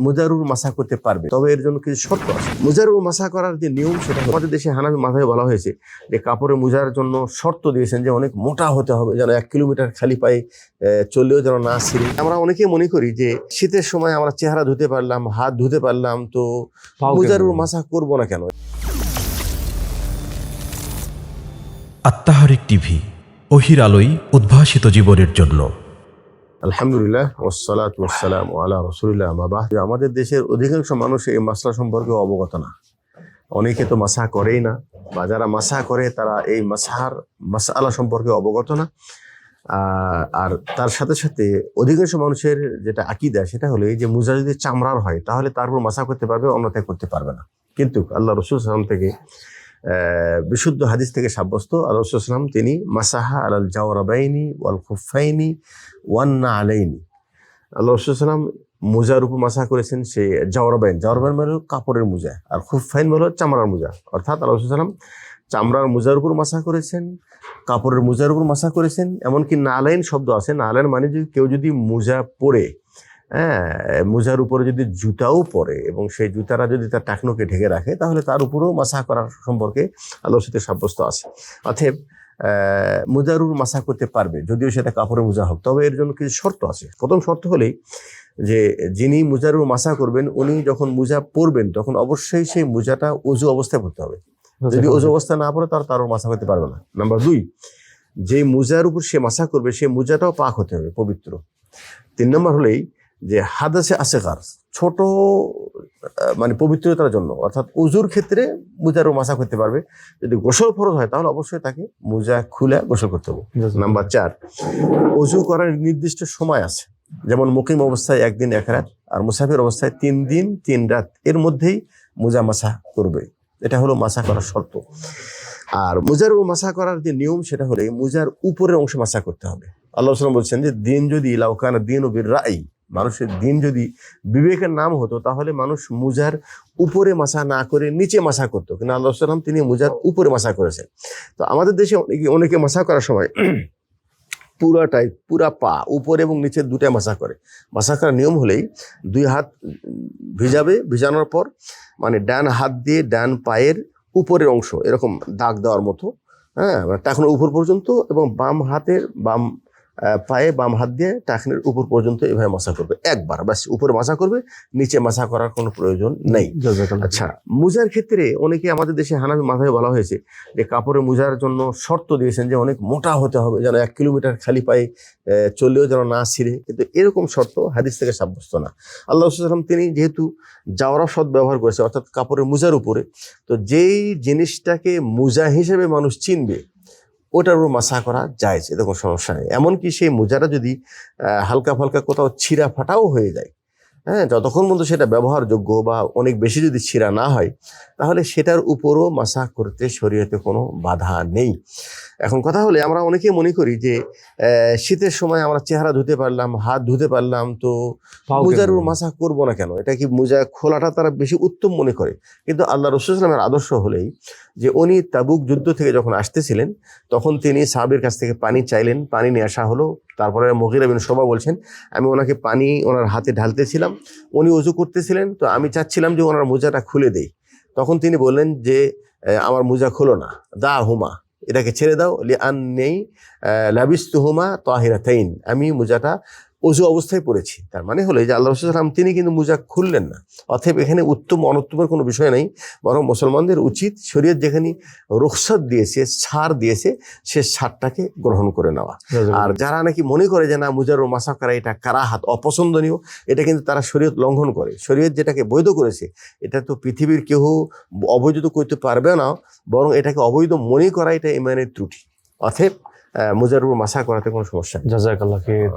মুজারুর মাসা করতে পারবে, তবে এর জন্য কিছু শর্ত আছে। মুজারুর মাসা করার যে নিয়ম, সেটা আমাদের দেশে হানাফি মাযহাবে বলা হয়েছে যে কাপড়ে মুজার জন্য শর্ত দিয়েছেন যে অনেক মোটা হতে হবে, যেন 1 কিলোমিটার খালি পায়ে চললেও যেন না ছিঁড়ে। আমরা অনেকেই মনে করি যে শীতের সময় আমরা চেহারা ধুতে পারলাম, হাত ধুতে পারলাম, তো মুজারুর মাসা করব না কেন? আত্মাহারিক টিভি, ওহির আলোয় উদ্ভাসিত জীবনের জন্য। আলহামদুলিল্লাহ ওয়াসসালাতু ওয়াসসালামু আলা রাসূলিল্লাহ, আম্মা বা'দ। আমাদের দেশের অধিকাংশ মানুষ এই মাসলা সম্পর্কে অবগত না। অনেকে তো মাসা করেই না, বা যারা মাসা করে তারা এই মাসআলা সম্পর্কে অবগত না। আর তার সাথে সাথে অধিকাংশ মানুষের যেটা আকীদা, সেটা হলো এই যে মুজা যদি চামড়ার হয় তাহলে তারপর মাসা করতে পারবে, অন্যথায় করতে পারবে না। কিন্তু আল্লাহ রাসূল সাল্লাল্লাহু আলাইহি ওয়াসাল্লাম থেকে বিশুদ্ধ হাদিস থেকে সাব্যস্ত, আল্লাহ রাসূল সাল্লাল্লাহু আলাইহি ওয়াসাল্লাম তিনি মাসাহা আলাল জাওরাবাইনি ওয়াল খুফাইনি ওয়ান নাআলাইনি, আল্লাহ রাসূল সাল্লাল্লাহু আলাইহি ওয়াসাল্লাম মুজার উপর মাসা করেছেন। সে জাওরাবাইন মানে কাপড়ের মোজা, আর খুফাইন মানে চামড়ার মোজা। অর্থাৎ আল্লাহ রাসূল সাল্লাল্লাহু আলাইহি ওয়াসাল্লাম চামড়ার মোজার উপর মাসা করেছেন, কাপড়ের মোজার উপর মাসা করেছেন। এমনকি নালাইন শব্দ আছে। নালাইন মানে কেউ যদি মোজা পরে, মোজার উপরে যদি জুতাও পরে এবং সেই জুতারা যদি তার টাকনোকে ঢেকে রাখে, তাহলে তার উপরেও মাসা করার সম্পর্কে আল্লাহর সাথে সাব্যস্ত আছে। অতএব মুজারুর মাসা করতে পারবে, যদিও সেটা কাপড়ের মোজা হোক, তবে এর জন্য কিছু শর্ত আছে। প্রথম শর্ত হলেই যে যিনি মুজারুর মাসা করবেন, উনি যখন মোজা পরবেন তখন অবশ্যই সেই মোজাটা ওযু অবস্থায় পরতে হবে। যদি ওযু অবস্থা না পড়ে তারও মাসা করতে পারবে না। নাম্বার 2, যে মোজার উপর সে মাসা করবে সেই মোজাটাও পাক হতে হবে, পবিত্র। 3 নম্বর হলেই যে হাদাসে আসগার, ছোট মানে পবিত্রতার জন্য, অর্থাৎ ওযুর ক্ষেত্রে মুজারও মাসা করতে পারবে। যদি গোসল ফরজ হয় তাহলে অবশ্যই তাকে মোজা খুলে গোসল করতে হবে। নাম্বার 4, ওযু করার নির্দিষ্ট সময় আছে, যেমন মুকিম অবস্থায় 1 দিন 1 রাত, আর মুসাফির অবস্থায় 3 দিন 3 রাত, এর মধ্যেই মোজা মাসা করবে। এটা হলো মাসা করার শর্ত। আর মুজার মাসা করার যে নিয়ম, সেটা হলো মুজার উপরের অংশ মাসা করতে হবে। আল্লাহ রাসূল বলছেন যে দিন যদি লাউকানা দিন ও বির রাই, মানুষের দিন যদি বিবেকের নাম হতো তাহলে মানুষ মুজার উপরে মাসা না করে নিচে মাসা করতো, কিন্তু আল্লাহ রাসূল তিনি মুজার উপরে মাসা করেছেন। তো আমাদের দেশে অনেকে মাসা করার সময় পুরা পা উপরে এবং নিচে দুটাই মাসা করে। মাসা করার নিয়ম হলেই 2 হাত ভিজাবে, ভিজানোর পর মানে ডান হাত দিয়ে ডান পায়ের উপরের অংশ এরকম দাগ দেওয়ার মতো, টাকনোর উপর পর্যন্ত, এবং বাম পায়ে বাম হাত দিয়ে টাকনের উপর পর্যন্ত এভাবে মাসা করবে একবার, ব্যাস। উপরে মাসা করবে, নিচে মাসা করার কোনো প্রয়োজন নেই। আচ্ছা, মুজার ক্ষেত্রে অনেকে আমাদের দেশে হানাফি মাযহাবে বলা হয়েছে যে কাপড়ের মুজার জন্য শর্ত দিয়েছেন যে অনেক মোটা হতে হবে, যেন 1 কিলোমিটার খালি পায়ে চললেও যেন না ছিঁড়ে। কিন্তু এরকম শর্ত হাদিস থেকে সাব্যস্ত না। আল্লাহ রাসূল সাল্লাল্লাহু আলাইহি ওয়াসাল্লাম তিনি যেহেতু জাওরা শব্দ ব্যবহার করেছে, অর্থাৎ কাপড়ের মুজার উপরে, তো যেই জিনিসটাকে মুজা হিসেবে মানুষ চিনবে ওটার উপর মাসা করা জায়েজ, এতে কোনো সমস্যা নেই। এমনকি সেই মোজাটা যদি হালকা ফালকা কোথাও ছিঁড়া ফাটাও হয়ে যায়, যতক্ষণ পর্যন্ত সেটা ব্যবহারযোগ্য বা অনেক বেশি যদি ছিঁড়া না হয়, তাহলে সেটার উপরও মাসা করতে শরীয়তে কোনো বাধা নেই। এখন কথা হলে আমরা অনেকেই মনে করি যে শীতের সময় আমরা চেহারা ধুতে পারলাম, হাত ধুতে পারলাম, তো মুজারুর মাসা করব না কেন? এটা কি মোজা খোলাটা তারা বেশি উত্তম মনে করে। কিন্তু আল্লাহ রাসূল সাল্লাল্লাহু আলাইহি ওয়াসাল্লামের আদর্শ হলেই যে উনি তাবুক যুদ্ধ থেকে যখন আসতেছিলেন, তখন তিনি সাহাবীর কাছ থেকে পানি চাইলেন, পানি নিয়ে আসা হলো। তারপরে মুগীরা বিন শুবা বলছেন, আমি ওনাকে পানি ওনার হাতে ঢালতেছিলাম, উনি ওযু করতেছিলেন, তো আমি চাচ্ছিলাম যে ওনার মোজাটা খুলে দেই। তখন তিনি বললেন যে আমার মোজা খোলো না, দা হুমা, এটাকে ছেড়ে দাও, লিআন্নী লাবিস্তুহুমা তাহিরাতাইন, আমি মোজাটা ওযু অবস্থায় পড়েছি। তার মানে হলো যে আল্লাহ রাসূল সাল্লাল্লাহু আলাইহি ওয়াসাল্লাম তিনি কিন্তু মোজা খুললেন না। অতএব এখানে উত্তম অনুত্তমের কোনো বিষয় নেই, বরং মুসলমানদের উচিত শরীয়ত যেখানে রুখসাত দিয়েছে, ছাড় দিয়েছে, সে ছাড়টাকে গ্রহণ করে নেওয়া। আর যারা নাকি মনে করে যে না মুজার মাসা করা এটা কারাহাত, অপছন্দনীয়, এটা কিন্তু তারা শরীয়ত লঙ্ঘন করে। শরীয়ত যেটাকে বৈধ করেছে এটা তো পৃথিবীর কেউ অবৈধ করতে পারবে না, বরং এটাকে অবৈধ মনে করা এটা ইমানের ত্রুটি। অতএব মুজার মাসা করাতে কোনো সমস্যা নেই। জাযাকাল্লাহ খাইর।